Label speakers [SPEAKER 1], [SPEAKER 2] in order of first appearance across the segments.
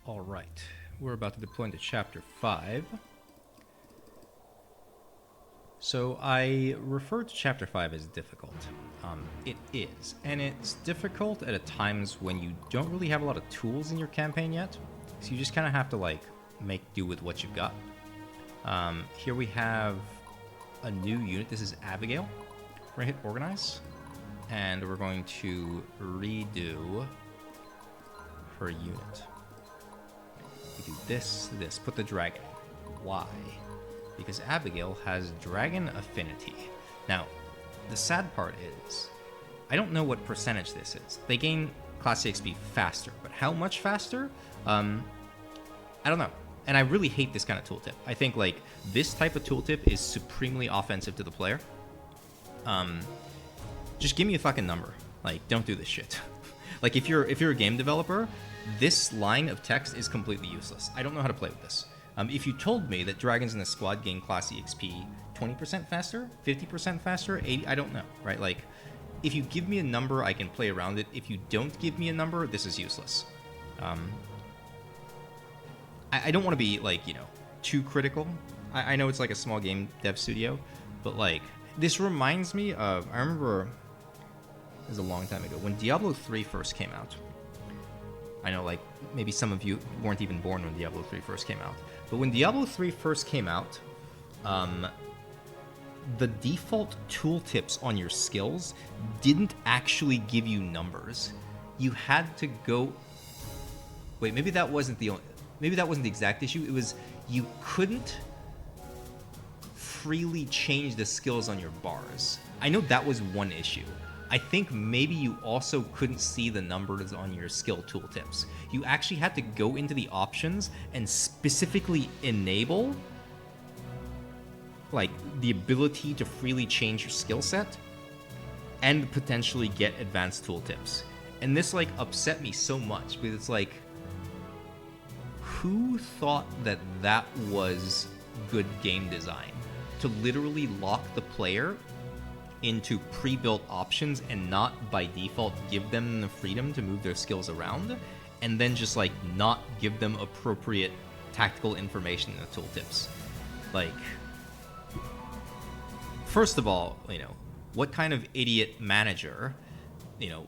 [SPEAKER 1] Alright, we're about to deploy into Chapter 5. So I refer to Chapter 5 as difficult. It is, and it's difficult at times when you don't really have a lot of tools in your campaign yet, so you just kind of have to, like, make do with what you've got. Here we have a new unit. This is Abigail. We're going to hit Organize, and we're going to redo her unit. We do this, put the dragon. Why? Because Abigail has dragon affinity. Now, the sad part is, I don't know what percentage this is. They gain class XP faster, but how much faster? I don't know. And I really hate this kind of tooltip. I think, like, this type of tooltip is supremely offensive to the player. Just give me a fucking number. Like, don't do this shit. Like, if you're a game developer, this line of text is completely useless. I don't know how to play with this. If you told me that dragons in the squad gain class EXP 20% faster, 50% faster, 80%, I don't know, right? Like, if you give me a number, I can play around it. If you don't give me a number, this is useless. I don't want to be, like, you know, too critical. I know it's like a small game dev studio, but, like, this reminds me of, I remember, it was a long time ago, when Diablo 3 first came out. I know, like, maybe some of you weren't even born when Diablo 3 first came out. But when Diablo 3 first came out, the default tooltips on your skills didn't actually give you numbers. You had to go... Wait, maybe that wasn't the exact issue. It was you couldn't freely change the skills on your bars. I know that was one issue. I think maybe you also couldn't see the numbers on your skill tooltips. You actually had to go into the options and specifically enable, like, the ability to freely change your skill set and potentially get advanced tooltips. And this, like, upset me so much because it's like, who thought that that was good game design? To literally lock the player into pre-built options and not by default give them the freedom to move their skills around, and then just, like, not give them appropriate tactical information in the tooltips. Like, first of all, you know, what kind of idiot manager, you know,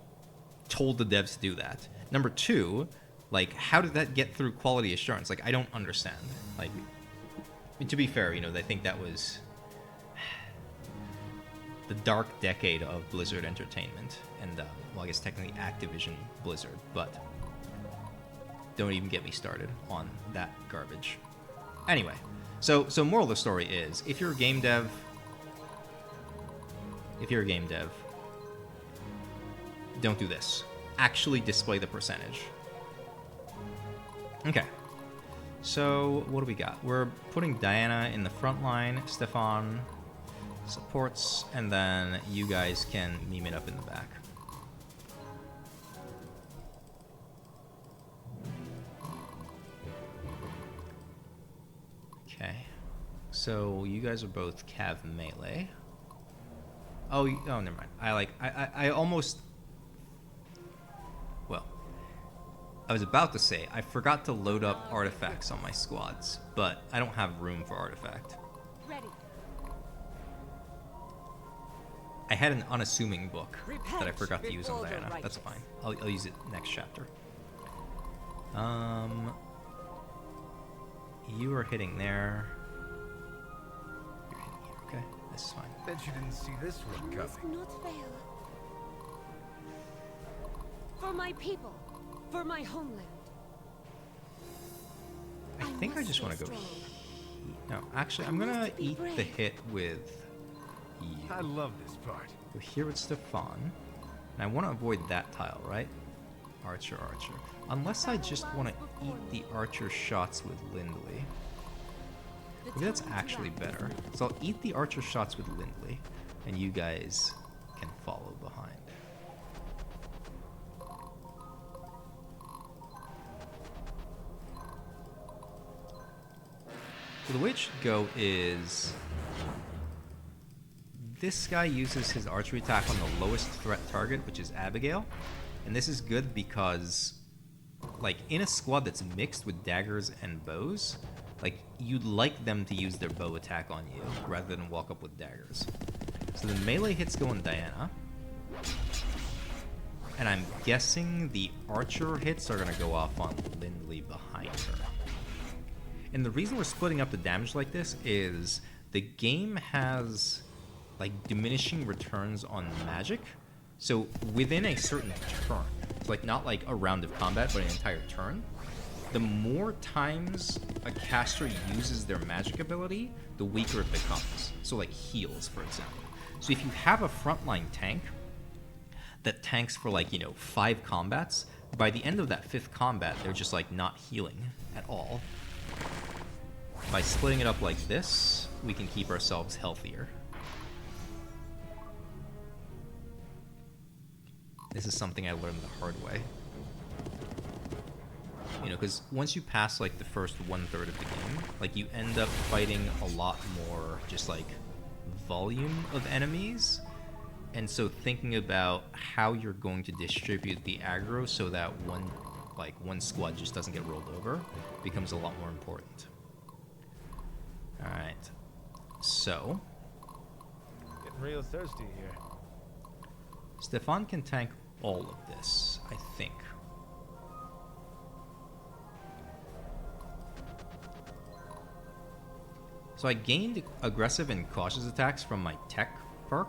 [SPEAKER 1] told the devs to do that? Number two, like, how did that get through quality assurance? Like, I don't understand. Like, I mean, to be fair, you know, I think that was the dark decade of Blizzard Entertainment, and, well, I guess technically Activision Blizzard, but don't even get me started on that garbage. Anyway, so moral of the story is, if you're a game dev, don't do this. Actually display the percentage. Okay, so what do we got? We're putting Diana in the front line, Stefan supports, and then you guys can meme it up in the back. Okay, so you guys are both Cav melee. Oh, never mind. I almost... Well, I was about to say, I forgot to load up artifacts on my squads, but I don't have room for artifact.
[SPEAKER 2] Ready.
[SPEAKER 1] I had an unassuming book that I forgot to use on Diana. That's fine. I'll use it next chapter. You are hitting there. You're hitting here. Okay, this is fine.
[SPEAKER 3] Bet you didn't see this one
[SPEAKER 2] I must
[SPEAKER 3] coming.
[SPEAKER 2] not fail. For my people, for my homeland.
[SPEAKER 1] I think I just want to go. No, actually, I'm gonna eat the hit with you.
[SPEAKER 3] I love this part.
[SPEAKER 1] We're here with Stefan, and I want to avoid that tile, right? Archer. Unless I just want to eat the archer shots with Lindley. Maybe that's actually better. So I'll eat the archer shots with Lindley, and you guys can follow behind. So the way it should go is... This guy uses his archery attack on the lowest threat target, which is Abigail. And this is good because like, in a squad that's mixed with daggers and bows, like, you'd like them to use their bow attack on you rather than walk up with daggers. So the melee hits go on Diana. And I'm guessing the archer hits are going to go off on Lindley behind her. And the reason we're splitting up the damage like this is the game has, like, diminishing returns on magic. So within a certain turn, it's like not like a round of combat, but an entire turn, the more times a caster uses their magic ability, the weaker it becomes. So like heals, for example. So if you have a frontline tank that tanks for, like, 5 combats, by the end of that 5th combat, they're just, like, not healing at all. By splitting it up like this, we can keep ourselves healthier. This is something I learned the hard way. Because once you pass, like, the first 1/3 of the game, like, you end up fighting a lot more just, like, volume of enemies. And so thinking about how you're going to distribute the aggro so that one squad just doesn't get rolled over becomes a lot more important. Alright. So
[SPEAKER 3] Getting real thirsty here.
[SPEAKER 1] Stefan can tank all of this, I think. So I gained aggressive and cautious attacks from my tech perk.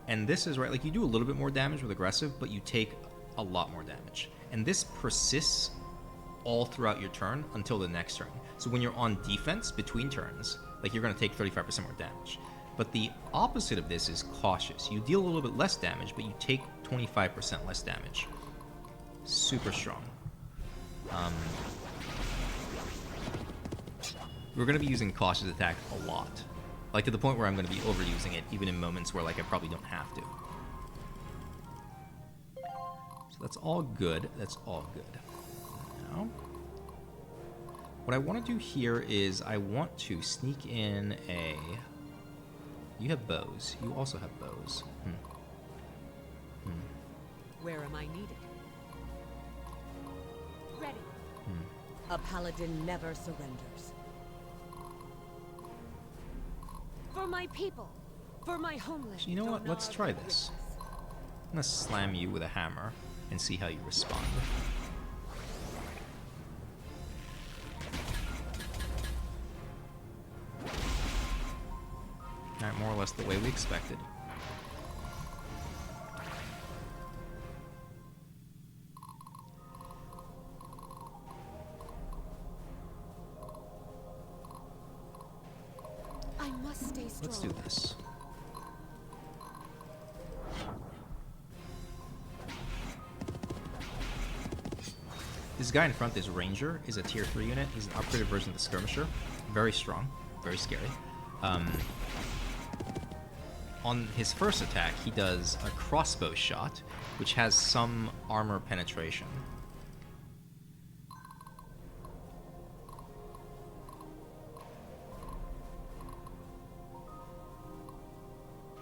[SPEAKER 1] And this is right, like, you do a little bit more damage with aggressive, but you take a lot more damage. And this persists all throughout your turn until the next turn. So when you're on defense between turns, like, you're going to take 35% more damage. But the opposite of this is cautious. You deal a little bit less damage, but you take 25% less damage. Super strong. We're going to be using cautious attack a lot. Like, to the point where I'm going to be overusing it, even in moments where, like, I probably don't have to. So that's all good. That's all good. Now, what I want to do here is I want to sneak in a... You have bows. You also have bows.
[SPEAKER 2] Where am I needed? Ready. A paladin never surrenders. For my people, for my homeland.
[SPEAKER 1] So you know what? Let's try this. I'm gonna slam you with a hammer and see how you respond. Alright, more or less the way we expected.
[SPEAKER 2] I must stay strong.
[SPEAKER 1] Let's do this. This guy in front, this Ranger, is a tier 3 unit. He's an upgraded version of the Skirmisher. Very strong, very scary. On his first attack, he does a crossbow shot, which has some armor penetration.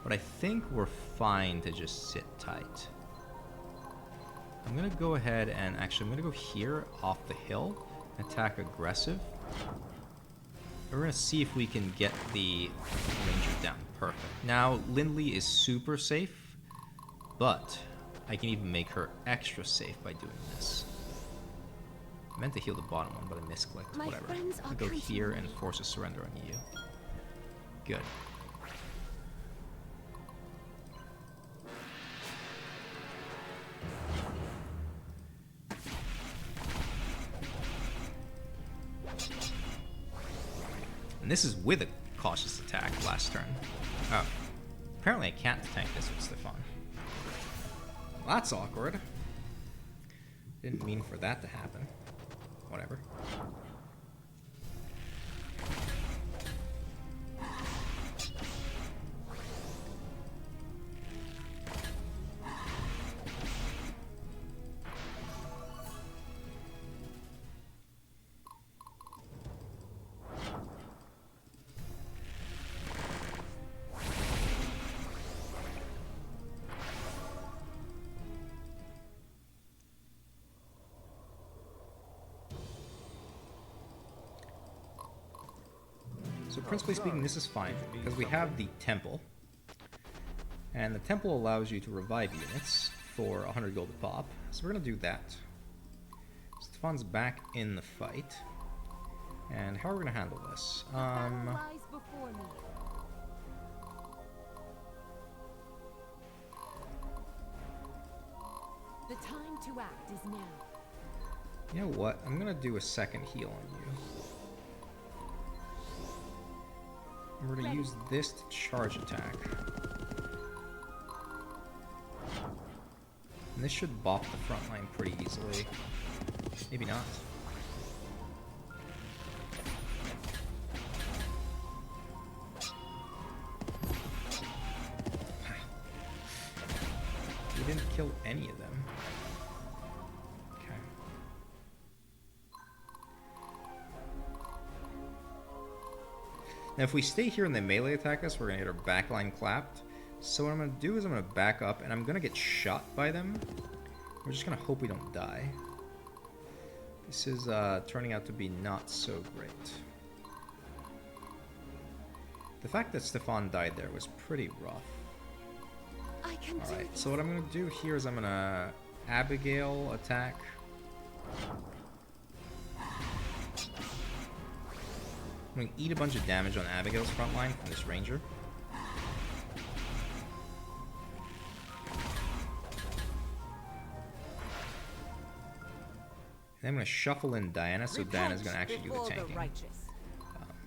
[SPEAKER 1] But I think we're fine to just sit tight. I'm going to go ahead and actually I'm going to go here off the hill, attack aggressive. We're going to see if we can get the Ranger down. Perfect. Now, Lindley is super safe, but I can even make her extra safe by doing this. I meant to heal the bottom one, but I misclicked. Whatever. I'll go here and force a surrender on you. Good. And this is with a cautious attack last turn. Oh. Apparently I can't tank this with Stefan. Well, that's awkward. Didn't mean for that to happen. Whatever. So principally speaking, this is fine, because we have the temple. And the temple allows you to revive units for 100 gold a pop. So we're going to do that. Stefan's back in the fight. And how are we going to handle this?
[SPEAKER 2] Battle lies before me. The time to act is now.
[SPEAKER 1] You know what? I'm going to do a second heal on you. And we're going to use this to charge attack. And this should bop the front line pretty easily. Maybe not. We didn't kill any of them. Okay. Now if we stay here and they melee attack us, we're going to get our backline clapped. So what I'm going to do is I'm going to back up and I'm going to get shot by them. We're just going to hope we don't die. This is turning out to be not so great. The fact that Stefan died there was pretty rough. Alright, so what I'm going to do here is I'm going to Abigail attack. I'm going to eat a bunch of damage on Abigail's front line from this ranger. And I'm going to shuffle in Diana, so Diana's going to actually do the tanking.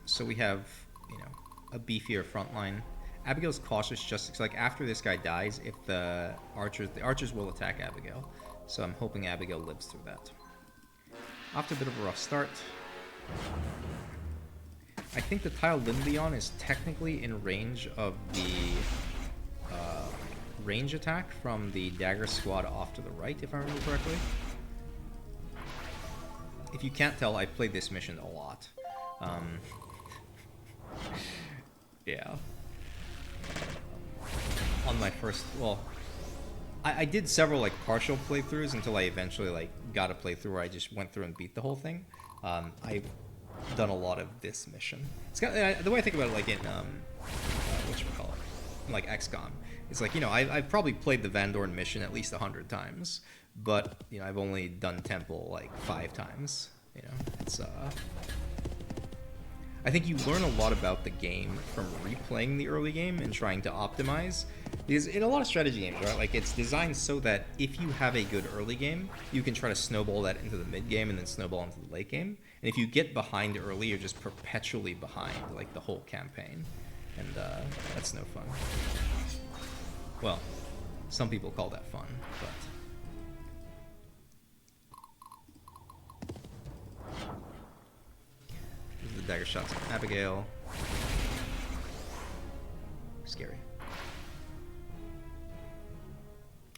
[SPEAKER 1] So we have, you know, a beefier front line. Abigail's cautious just because, like, after this guy dies, if the archers will attack Abigail. So I'm hoping Abigail lives through that. After a bit of a rough start, I think the tile Linleon is technically in range of the range attack from the dagger squad off to the right, if I remember correctly. If you can't tell, I played this mission a lot. Yeah. On my first, well, I did several like partial playthroughs until I eventually like got a playthrough where I just went through and beat the whole thing. I've done a lot of this mission. It's got the way I think about it, like in whatchamacallit, in like XCOM. It's like, you know, I've probably played the Van Dorn mission at least 100 times, but you know, I've only done Temple like 5 times. You know, it's I think you learn a lot about the game from replaying the early game and trying to optimize. Because in a lot of strategy games, right, like it's designed so that if you have a good early game, you can try to snowball that into the mid game and then snowball into the late game. And if you get behind early, you're just perpetually behind, like the whole campaign. And that's no fun. Well, some people call that fun, but... the dagger shots on Abigail. Scary.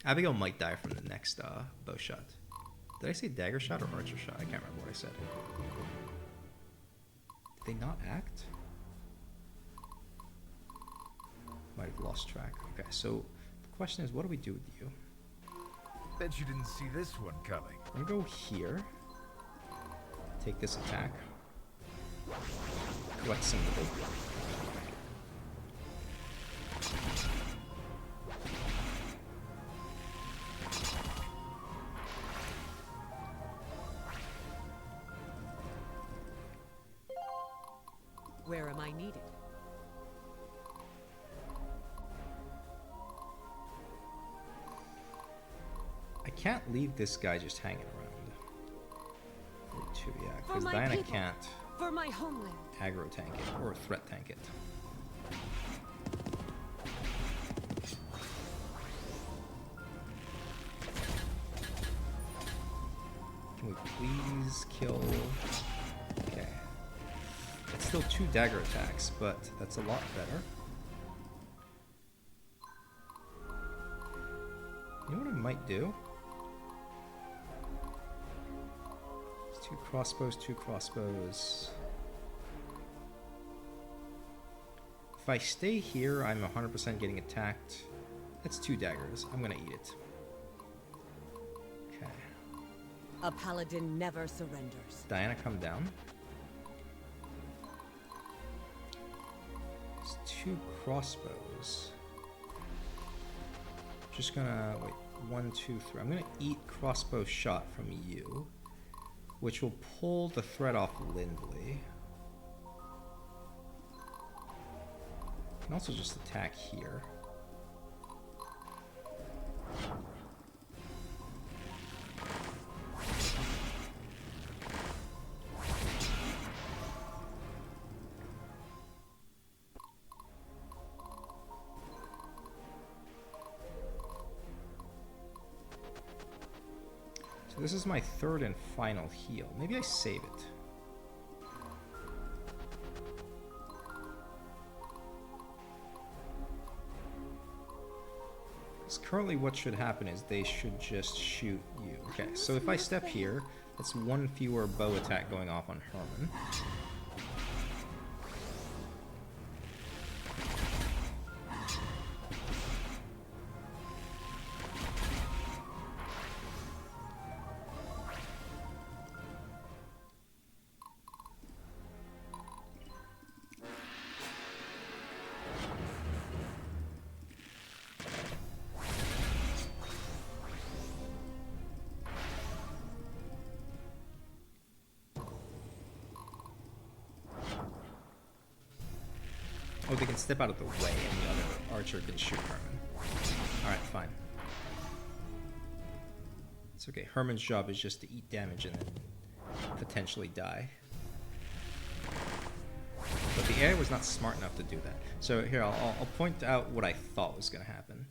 [SPEAKER 1] Abigail might die from the next bow shot. Did I say dagger shot or archer shot? I can't remember what I said. Did they not act? Might have lost track. Okay, so the question is, what do we do with you?
[SPEAKER 3] Bet you didn't see this one coming.
[SPEAKER 1] I'm gonna go here. Take this attack. Collect some of it.
[SPEAKER 2] Where am I needed?
[SPEAKER 1] I can't leave this guy just hanging around. Too, yeah, because Diana
[SPEAKER 2] people,
[SPEAKER 1] can't
[SPEAKER 2] for my homeland.
[SPEAKER 1] aggro tank it or threat tank it. Can we please kill? Okay. It's still 2 dagger attacks, but that's a lot better. You know what I might do? 2 crossbows, 2 crossbows. If I stay here, I'm 100% getting attacked. That's 2 daggers. I'm gonna eat it. Okay.
[SPEAKER 2] A paladin never surrenders.
[SPEAKER 1] Diana, come down. 2 crossbows. Just gonna wait. 1, 2, 3. I'm gonna eat crossbow shot from you, which will pull the threat off Lindley. Can also just attack here. So this is my 3rd and final heal. Maybe I save it. Currently what should happen is they should just shoot you. Okay, so if I step here, that's 1 fewer bow attack going off on Herman. Oh, they can step out of the way and the other archer can shoot Herman. Alright, fine. It's okay. Herman's job is just to eat damage and then potentially die. But the AI was not smart enough to do that. So here, I'll point out what I thought was going to happen.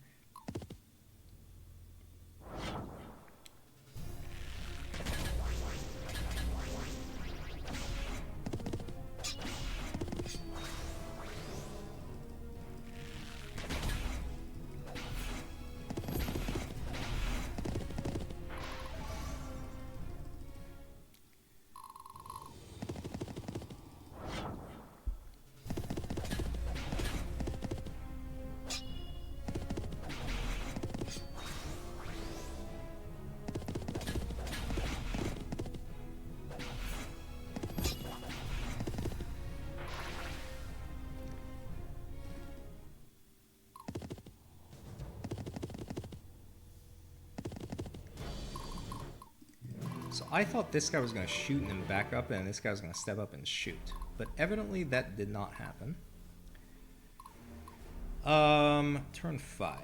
[SPEAKER 1] So I thought this guy was going to shoot and then back up, and this guy was going to step up and shoot. But evidently that did not happen. Turn 5.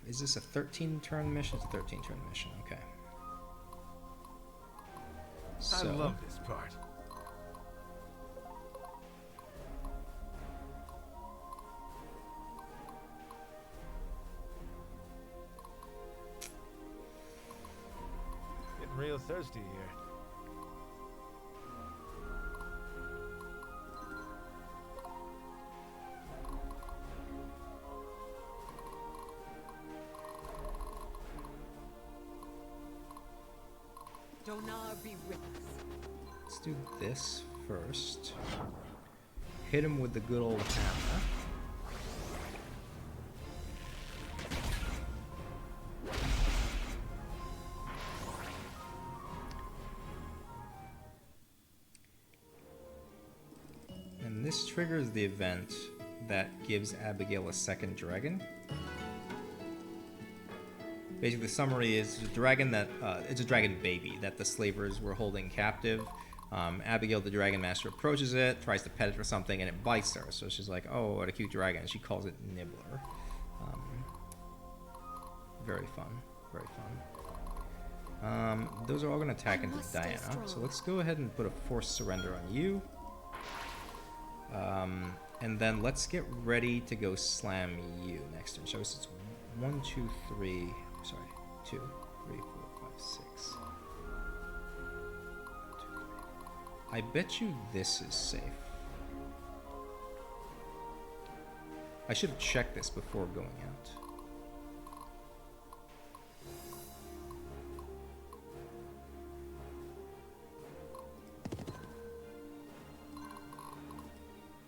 [SPEAKER 1] Is this a 13-turn mission? It's a 13-turn mission, okay. So,
[SPEAKER 3] I love this part. Getting real thirsty here.
[SPEAKER 2] Donar be with us.
[SPEAKER 1] let's do this first. Hit him with the good old hammer. And this triggers the event that gives Abigail a second dragon. Basically, the summary is a dragon that it's a dragon baby that the slavers were holding captive. Abigail, the dragon master, approaches it, tries to pet it for something, and it bites her. So she's like, "Oh, what a cute dragon!" And she calls it Nibbler. Very fun, very fun. Those are all going to attack into Diana. So let's go ahead and put a forced surrender on you. And then let's get ready to go slam you next turn. So it's 1, 2, 3. Sorry, 2, 3, 4, 5, 6. 1, 2, 3. I bet you this is safe. I should have checked this before going out.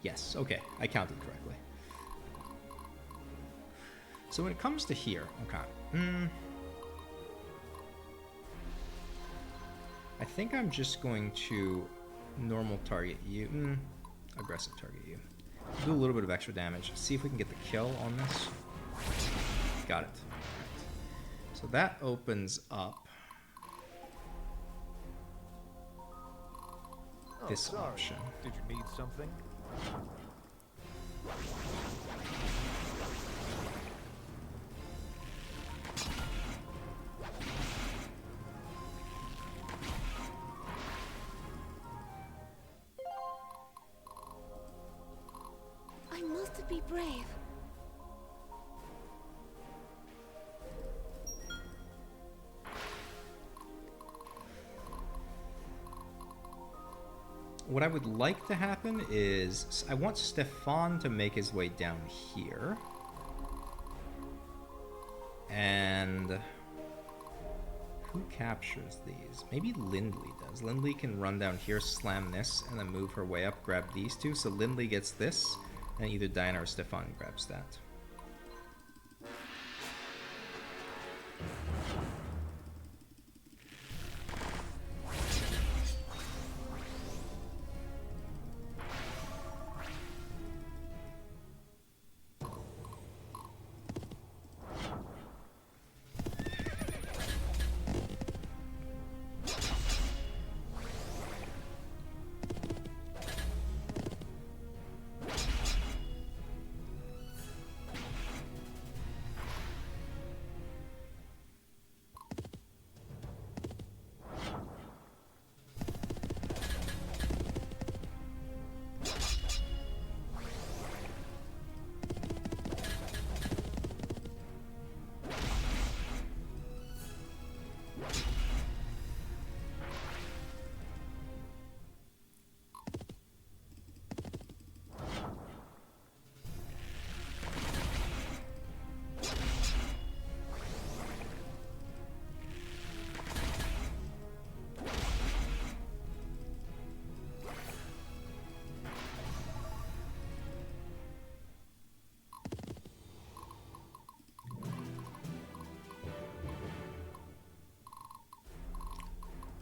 [SPEAKER 1] Yes, okay, I counted correctly. So when it comes to here, okay. I think I'm just going to normal target you. Aggressive target you. Do a little bit of extra damage. See if we can get the kill on this. Got it. So that opens up this option.
[SPEAKER 3] Did you need something?
[SPEAKER 2] I must be brave.
[SPEAKER 1] What I would like to happen is I want Stefan to make his way down here. And who captures these? Maybe Lindley does. Lindley can run down here, slam this, and then move her way up, grab these two. So Lindley gets this, and either Diana or Stefan grabs that.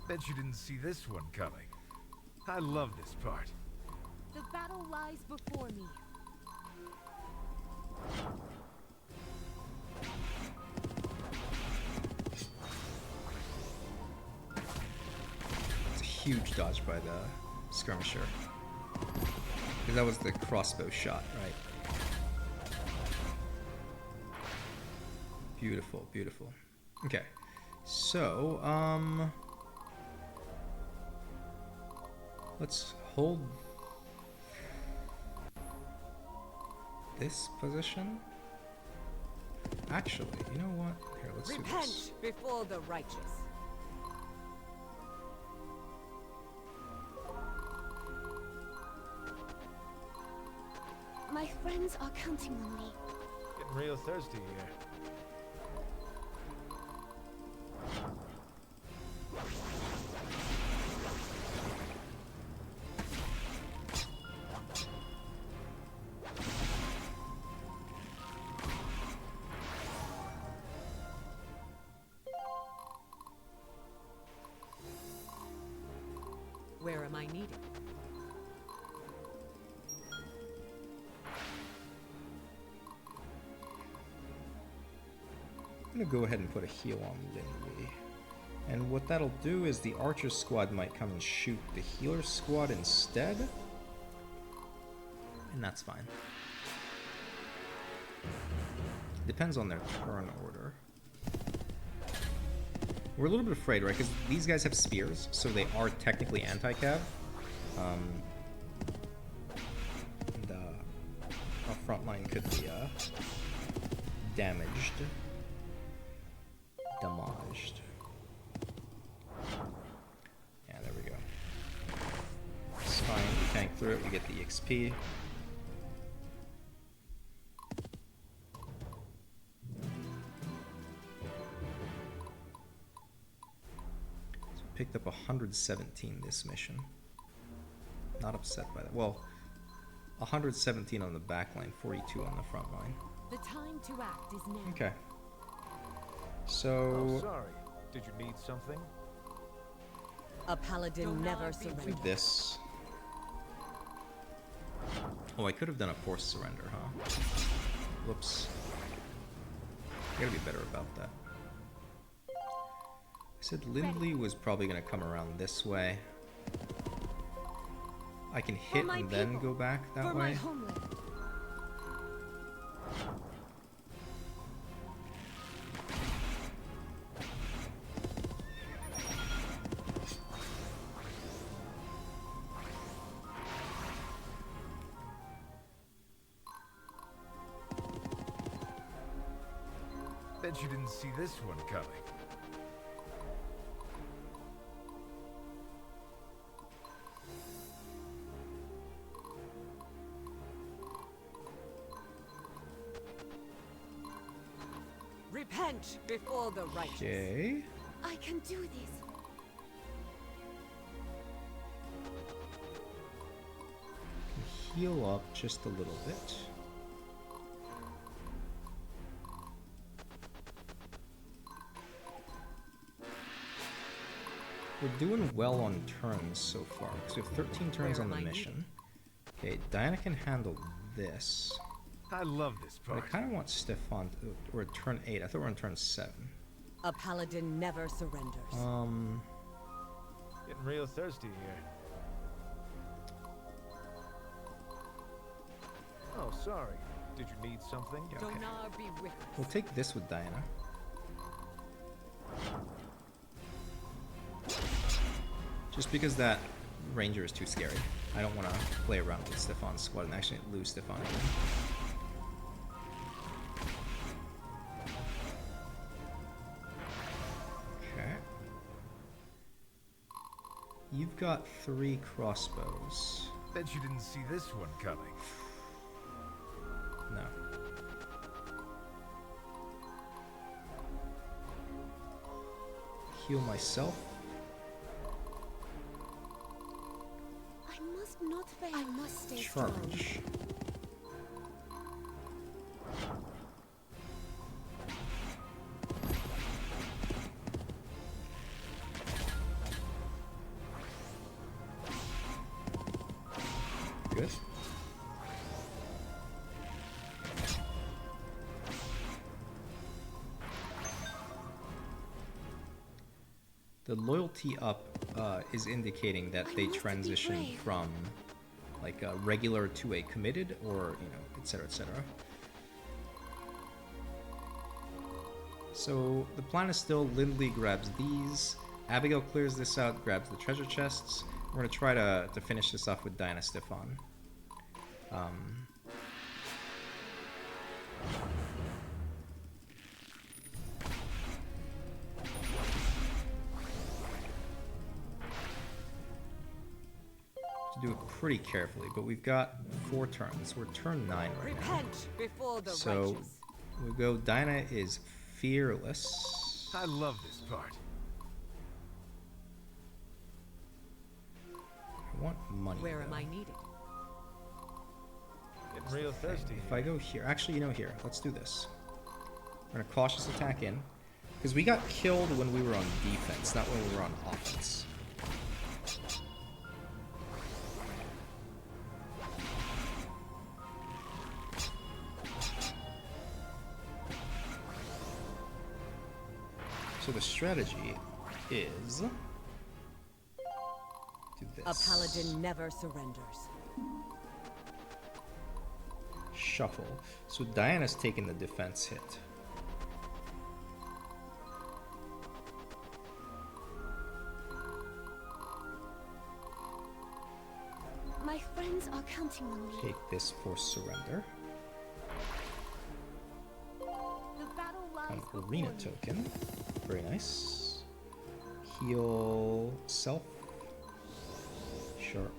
[SPEAKER 3] Bet you didn't see this one coming. I love this part.
[SPEAKER 2] The battle lies before me.
[SPEAKER 1] It's a huge dodge by the skirmisher. Because that was the crossbow shot, right? Beautiful, beautiful. Okay. So, let's hold this position. Actually, you know what? Here, let's do
[SPEAKER 2] Repent
[SPEAKER 1] this.
[SPEAKER 2] before the righteous. My friends are counting on me.
[SPEAKER 3] Getting real thirsty here.
[SPEAKER 2] Where am I needed?
[SPEAKER 1] I'm gonna go ahead and put a heal on Lindley. And what that'll do is the archer squad might come and shoot the healer squad instead. And that's fine. Depends on their turn order. We're a little bit afraid, right? Because these guys have spears, so they are technically anti-cav. And our front line could be damaged. Damaged. Yeah, there we go. It's fine. We tank through it. We get the XP. Picked up 117 this mission. Not upset by that. Well, 117 on the back line, 42 on the front line.
[SPEAKER 2] The time to act is now.
[SPEAKER 1] Okay.
[SPEAKER 3] Oh,
[SPEAKER 1] So
[SPEAKER 3] sorry. Did you need something?
[SPEAKER 2] A paladin never
[SPEAKER 1] do
[SPEAKER 2] surrenders.
[SPEAKER 1] this. Oh, I could have done a forced surrender, huh? Whoops. I gotta be better about that. I said Lindley was probably gonna come around this way. I can hit and then go back that
[SPEAKER 2] for
[SPEAKER 1] way.
[SPEAKER 2] my homeland.
[SPEAKER 3] Bet you didn't see this one coming.
[SPEAKER 2] Repent before the righteous.
[SPEAKER 1] Okay.
[SPEAKER 2] I can do this.
[SPEAKER 1] Heal up just a little bit. We're doing well on turns so far, because we have 13 turns on the mission. Okay, Diana can handle this.
[SPEAKER 3] I love this
[SPEAKER 1] But I
[SPEAKER 3] part.
[SPEAKER 1] kind of want Stefan to, or turn 8. I thought we were on turn 7.
[SPEAKER 2] A paladin never surrenders.
[SPEAKER 3] Getting real thirsty here. Oh, sorry. Did you need something?
[SPEAKER 1] Yeah, okay.
[SPEAKER 2] Donar be with us.
[SPEAKER 1] We'll take this with Diana. Just because that ranger is too scary. I don't want to play around with Stefan's squad and actually lose Stefan again. Okay. You've got 3 crossbows.
[SPEAKER 3] Bet you didn't see this one coming.
[SPEAKER 1] No. Heal myself.
[SPEAKER 2] I must not fail. I must stay strong.
[SPEAKER 1] Charge. Good. The loyalty up is indicating that they transition from like a regular to a committed, or etc., etc. So the plan is still Lindley grabs these, Abigail clears this out, grabs the treasure chests. We're gonna try to finish this off with Diana Stefan. To do it pretty carefully, but we've got 4 turns. We're turn 9 right now.
[SPEAKER 2] Repent before the
[SPEAKER 1] So
[SPEAKER 2] righteous.
[SPEAKER 1] we go. Diana is fearless.
[SPEAKER 3] I love this part.
[SPEAKER 1] I want money.
[SPEAKER 2] Where
[SPEAKER 1] though.
[SPEAKER 2] am I needed?
[SPEAKER 3] Getting real thirsty
[SPEAKER 1] If
[SPEAKER 3] here.
[SPEAKER 1] I go here, actually, here, let's do this. We're gonna cautious attack in, because we got killed when we were on defense, not when we were on offense. So the strategy is do this.
[SPEAKER 2] A paladin never surrenders.
[SPEAKER 1] Shuffle. So Diana's taking the defense hit.
[SPEAKER 2] My friends are counting on me.
[SPEAKER 1] Take this for surrender.
[SPEAKER 2] The battle lies
[SPEAKER 1] An
[SPEAKER 2] before
[SPEAKER 1] arena
[SPEAKER 2] me.
[SPEAKER 1] token. Very nice. Heal self. Sure.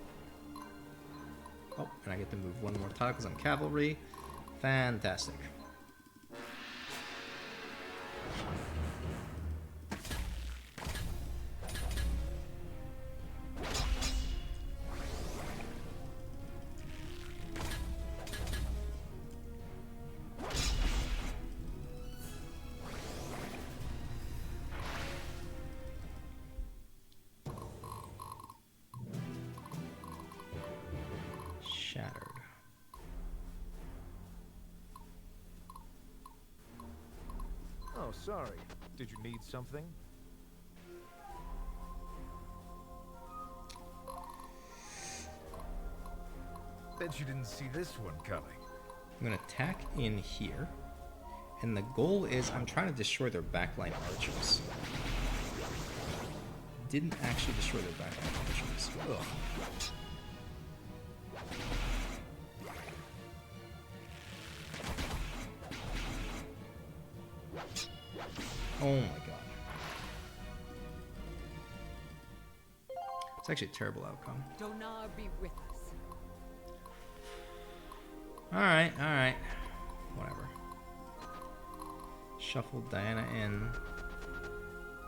[SPEAKER 1] Oh, and I get to move 1 more tile because I'm cavalry. Fantastic. Shattered.
[SPEAKER 3] sorry. Did you need something? Bet you didn't see this one coming.
[SPEAKER 1] I'm going to attack in here. And the goal is I'm trying to destroy their backline archers. Didn't actually destroy their backline archers. Ugh. Oh my god. It's actually a terrible outcome.
[SPEAKER 2] Donar be with us.
[SPEAKER 1] Alright, alright. Whatever. Shuffle Diana in.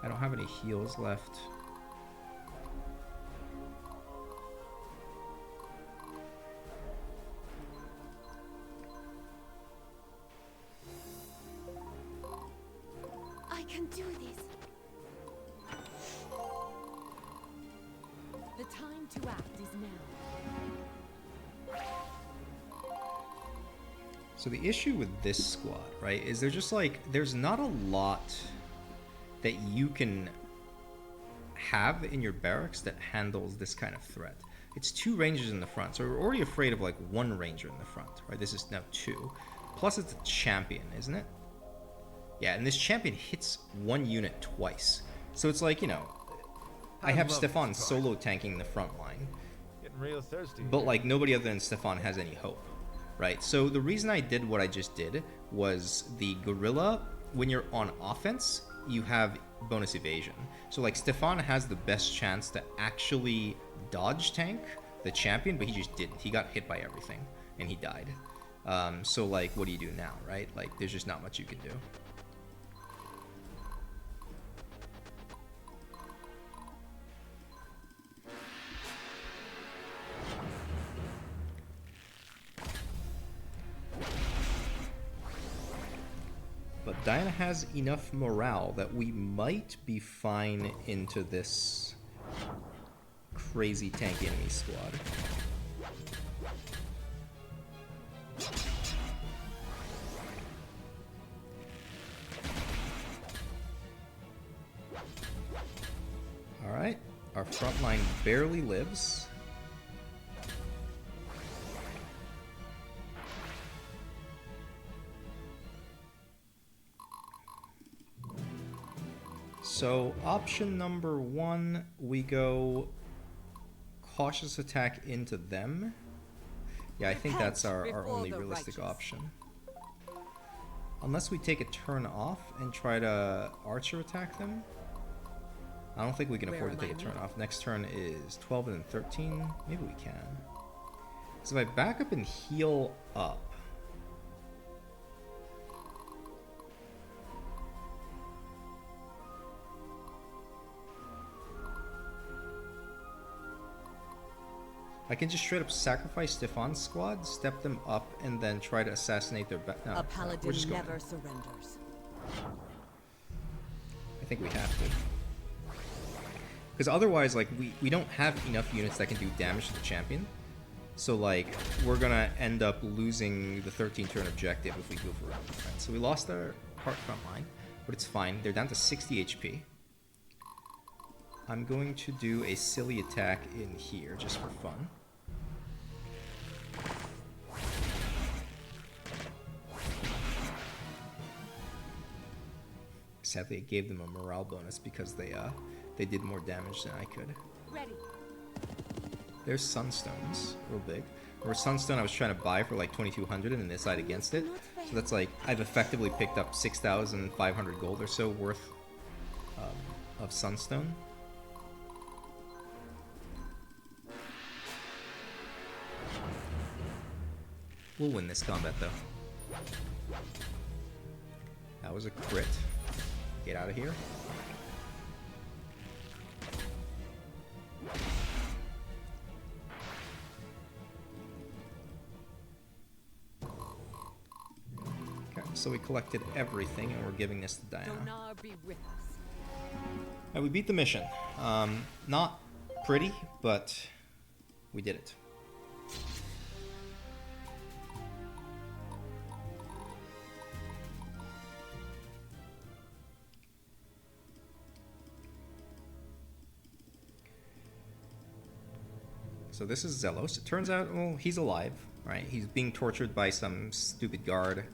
[SPEAKER 1] I don't have any heals left.
[SPEAKER 2] I can do this. The time to act is now.
[SPEAKER 1] So the issue with this squad, right, is they're just like, there's not a lot that you can have in your barracks that handles this kind of threat. It's 2 rangers in the front, so we're already afraid of like 1 ranger in the front, right? This is now 2. Plus it's a champion, isn't it? Yeah, and this champion hits 1 unit twice. So it's like, you know, I have Stefan solo tanking the front line.
[SPEAKER 3] Getting real thirsty.
[SPEAKER 1] But like nobody other than Stefan has any hope. Right, so the reason I did what I just did was the gorilla, when you're on offense, you have bonus evasion. So like Stefan has the best chance to actually dodge tank the champion, but he just didn't. He got hit by everything and he died. So like, what do you do now, right? Like, there's just not much you can do. But Diana has enough morale that we might be fine into this crazy tank enemy squad. Alright, our front line barely lives. So option number 1, we go cautious attack into them. Yeah, I think that's our only realistic option. Unless we take a turn off and try to archer attack them. I don't think we can afford to take a turn off. Next turn is 12 and then 13. Maybe we can. So if I back up and heal up, I can just straight up sacrifice Stefan's squad, step them up, and then try to assassinate their back. No,
[SPEAKER 2] A paladin
[SPEAKER 1] we're just going
[SPEAKER 2] never
[SPEAKER 1] in.
[SPEAKER 2] surrenders.
[SPEAKER 1] I think we have to. Because otherwise, like, we don't have enough units that can do damage to the champion. So, like, we're gonna end up losing the 13-turn objective if we go for round defense. So we lost our heart front line, but it's fine. They're down to 60 HP. I'm going to do a silly attack in here, just for fun. Sadly, it gave them a morale bonus because they did more damage than I could.
[SPEAKER 2] Ready.
[SPEAKER 1] There's Sunstones, real big. Or Sunstone I was trying to buy for like 2,200 and they side against it. So that's like, I've effectively picked up 6,500 gold or so worth of Sunstone. We'll win this combat though. That was a crit. Get out of here. Okay, so we collected everything and we're giving this to Diana.
[SPEAKER 2] Donar be with us.
[SPEAKER 1] And we beat the mission. Not pretty, but we did it. So this is Zelos. It turns out, well, he's alive, right? He's being tortured by some stupid guard.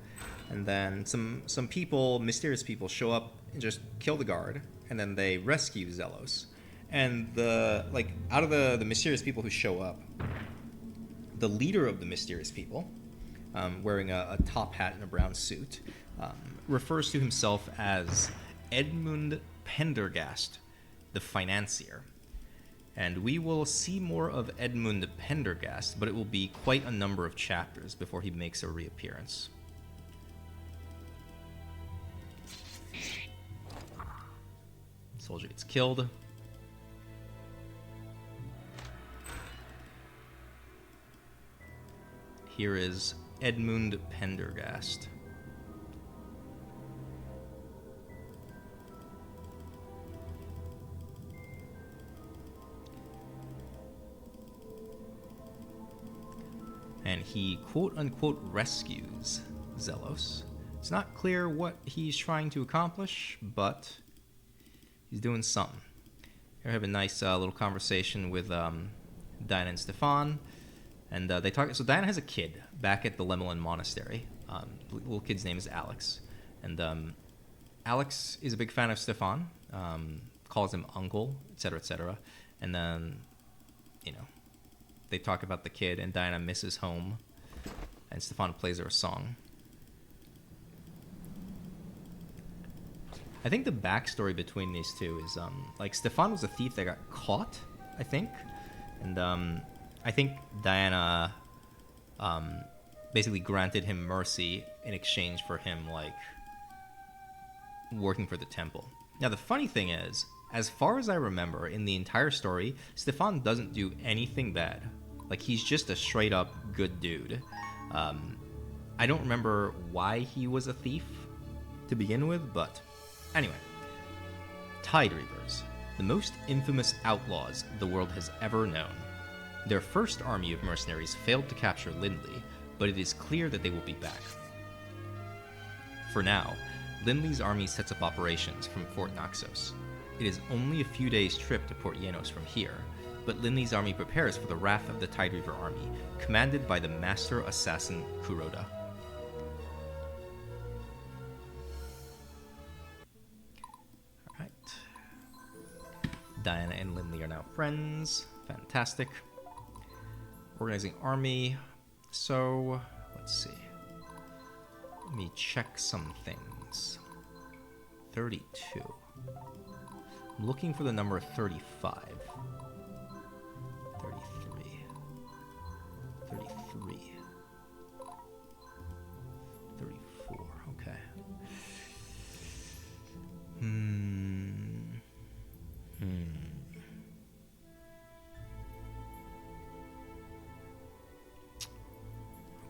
[SPEAKER 1] And then some people, mysterious people, show up and just kill the guard. And then they rescue Zelos. And out of the mysterious people who show up, the leader of the mysterious people, wearing a top hat and a brown suit, refers to himself as Edmund Pendergast, the financier. And we will see more of Edmund Pendergast, but it will be quite a number of chapters before he makes a reappearance. Soldier gets killed. Here is Edmund Pendergast. And he quote-unquote rescues Zelos. It's not clear what he's trying to accomplish, but he's doing something. Here I have a nice little conversation with Diana and Stefan. And they talk. So Diana has a kid back at the Lemelin Monastery. The little kid's name is Alex. And Alex is a big fan of Stefan, calls him uncle, etc., etc. And then, they talk about the kid, and Diana misses home, and Stefan plays her a song. I think the backstory between these two is, Stefan was a thief that got caught, I think, and I think Diana basically granted him mercy in exchange for him, working for the temple. Now, the funny thing is, as far as I remember, in the entire story, Stefan doesn't do anything bad. He's just a straight-up good dude. I don't remember why he was a thief to begin with, but anyway. Tide Reavers, the most infamous outlaws the world has ever known. Their first army of mercenaries failed to capture Lindley, but it is clear that they will be back. For now, Lindley's army sets up operations from Fort Naxos. It is only a few days' trip to Port Yenos from here, but Lindley's army prepares for the wrath of the Tide Reaver army, commanded by the master assassin Kuroda. Alright. Diana and Lindley are now friends. Fantastic. Organizing army. So, let's see. Let me check some things. 32. I'm looking for the number 35. 33. 34. Okay.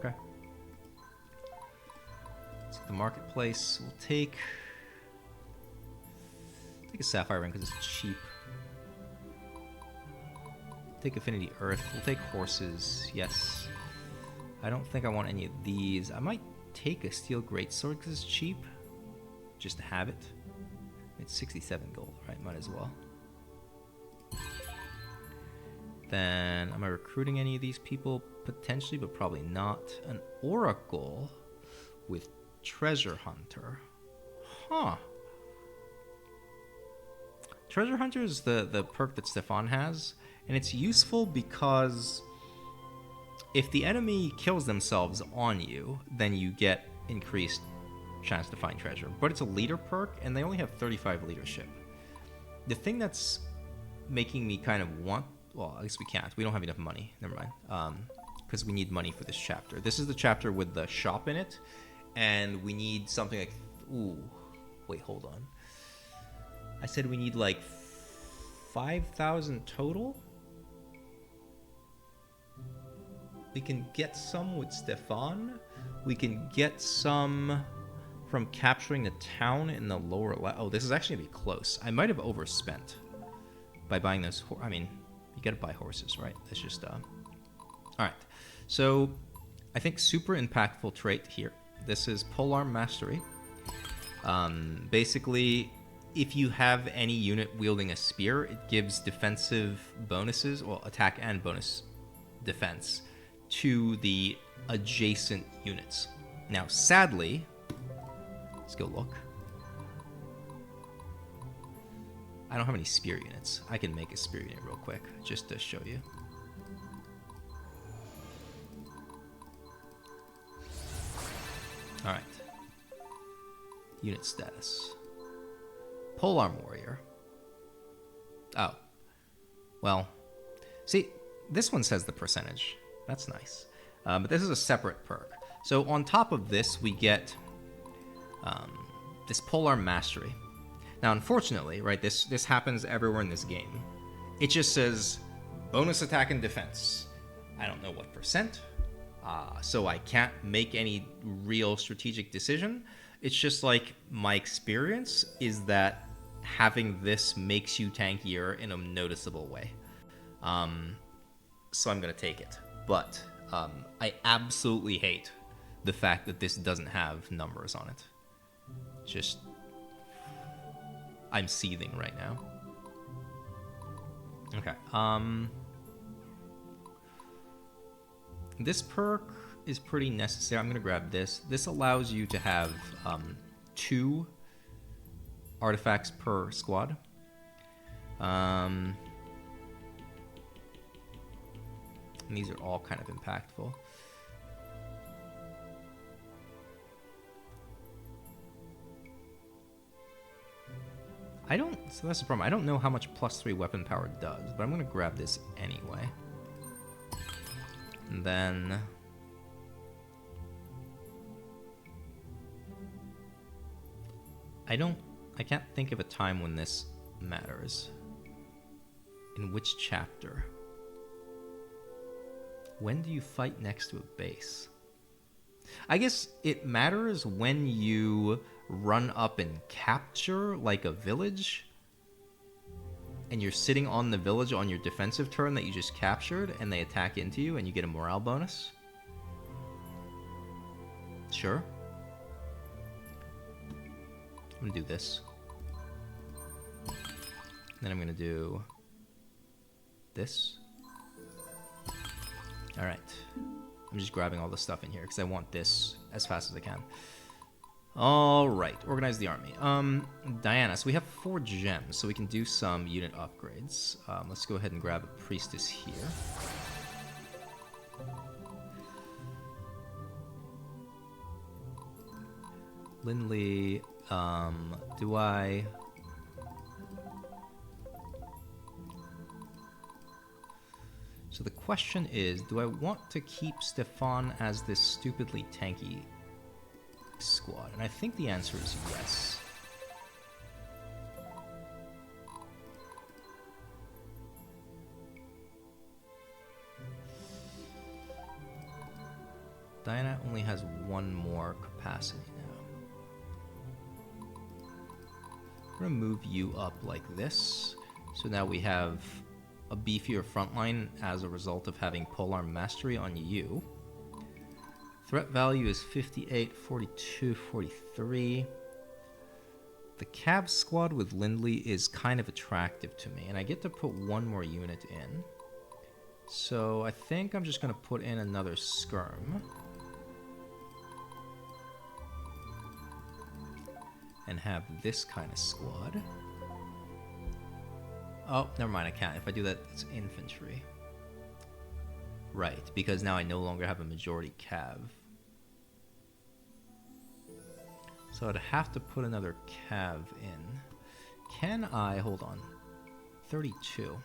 [SPEAKER 1] Okay. Let's get the marketplace. We'll take a sapphire ring because it's cheap. Take Affinity Earth. We'll take horses. Yes. I don't think I want any of these. I might take a Steel Greatsword because it's cheap. Just to have it. It's 67 gold, right? Might as well. Then, am I recruiting any of these people? Potentially, but probably not. An Oracle with Treasure Hunter. Huh. Treasure Hunter is the perk that Stefan has. And it's useful because if the enemy kills themselves on you, then you get increased chance to find treasure. But it's a leader perk, and they only have 35 leadership. The thing that's making me kind of want... Well, I guess we can't. We don't have enough money. Never mind. Because we need money for this chapter. This is the chapter with the shop in it, and we need something like... Ooh. Wait, hold on. I said we need 5,000 total? We can get some with Stefan. We can get some from capturing the town in the lower left. Oh, this is actually going to be close. I might have overspent by buying those. I mean, you got to buy horses, right? That's just... All right. So, I think super impactful trait here. This is Polearm Mastery. Basically, if you have any unit wielding a spear, it gives defensive bonuses, well, attack and bonus defense to the adjacent units. Now, sadly, let's go look. I don't have any spear units. I can make a spear unit real quick just to show you. Alright. Unit status. Polearm Warrior. Oh. Well. See, this one says the percentage. That's nice. But this is a separate perk. So on top of this, we get this Polearm Mastery. Now, unfortunately, right, this happens everywhere in this game. It just says bonus attack and defense. I don't know what percent. So I can't make any real strategic decision. It's just like my experience is that having this makes you tankier in a noticeable way. So I'm going to take it. But I absolutely hate the fact that this doesn't have numbers on it. Just, I'm seething right now. Okay. This perk is pretty necessary. I'm going to grab this. This allows you to have 2 artifacts per squad. And these are all kind of impactful. So that's the problem. I don't know how much +3 weapon power does, but I'm going to grab this anyway. And then I can't think of a time when this matters. In which chapter? When do you fight next to a base? I guess it matters when you run up and capture like a village and you're sitting on the village on your defensive turn that you just captured and they attack into you and you get a morale bonus. Sure. I'm gonna do this. Then I'm gonna do this. Alright. I'm just grabbing all the stuff in here because I want this as fast as I can. Alright, organize the army. Diana, so we have 4 gems, so we can do some unit upgrades. Let's go ahead and grab a priestess here. Lindley, do I... So the question is, do I want to keep Stefan as this stupidly tanky squad? And I think the answer is yes. Diana only has 1 more capacity now. I'm going to move you up like this. So now we have a beefier frontline as a result of having Polearm Mastery on you. Threat value is 58, 42, 43. The Cav squad with Lindley is kind of attractive to me, and I get to put 1 more unit in. So I think I'm just going to put in another skirm. And have this kind of squad. Oh, never mind, I can't. If I do that, it's infantry. Right, because now I no longer have a majority cav. So I'd have to put another cav in. Can I... Hold on. 32.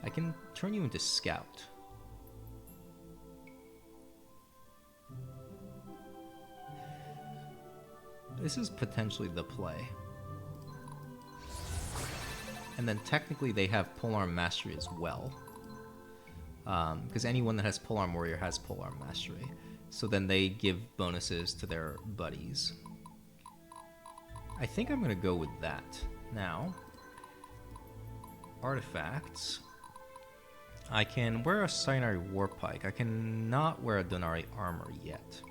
[SPEAKER 1] I can turn you into scout. This is potentially the play. And then technically they have Polearm Mastery as well. Because anyone that has Polearm Warrior has Polearm Mastery. So then they give bonuses to their buddies. I think I'm going to go with that. Now, artifacts. I can wear a Cyanide Warpike. I cannot wear a Donari Armor yet.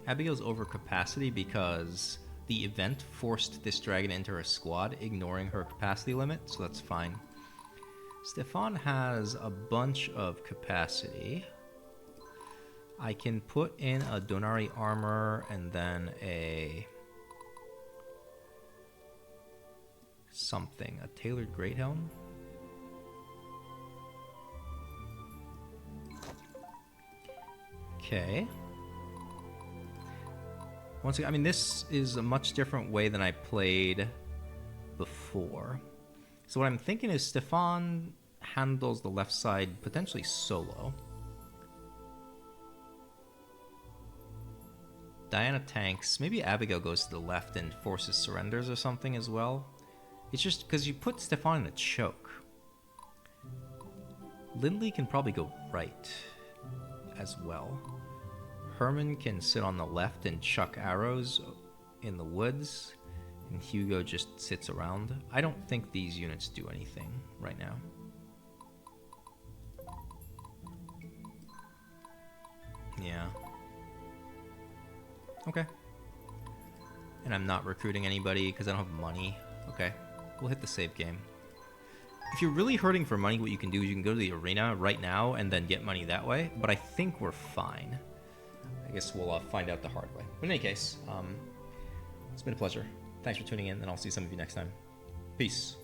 [SPEAKER 1] Abigail's over capacity because the event forced this dragon into her squad, ignoring her capacity limit, so that's fine. Stefan has a bunch of capacity. I can put in a Donari armor and then a something, a tailored great helm. Okay. Once again, I mean, this is a much different way than I played before. So what I'm thinking is Stefan handles the left side potentially solo. Diana tanks. Maybe Abigail goes to the left and forces surrenders or something as well. It's just because you put Stefan in a choke. Lindley can probably go right as well. Herman can sit on the left and chuck arrows in the woods, and Hugo just sits around. I don't think these units do anything right now. Yeah. Okay. And I'm not recruiting anybody because I don't have money. Okay. We'll hit the save game. If you're really hurting for money, what you can do is you can go to the arena right now and then get money that way. But I think we're fine. I guess we'll find out the hard way. But in any case, it's been a pleasure. Thanks for tuning in, and I'll see some of you next time. Peace.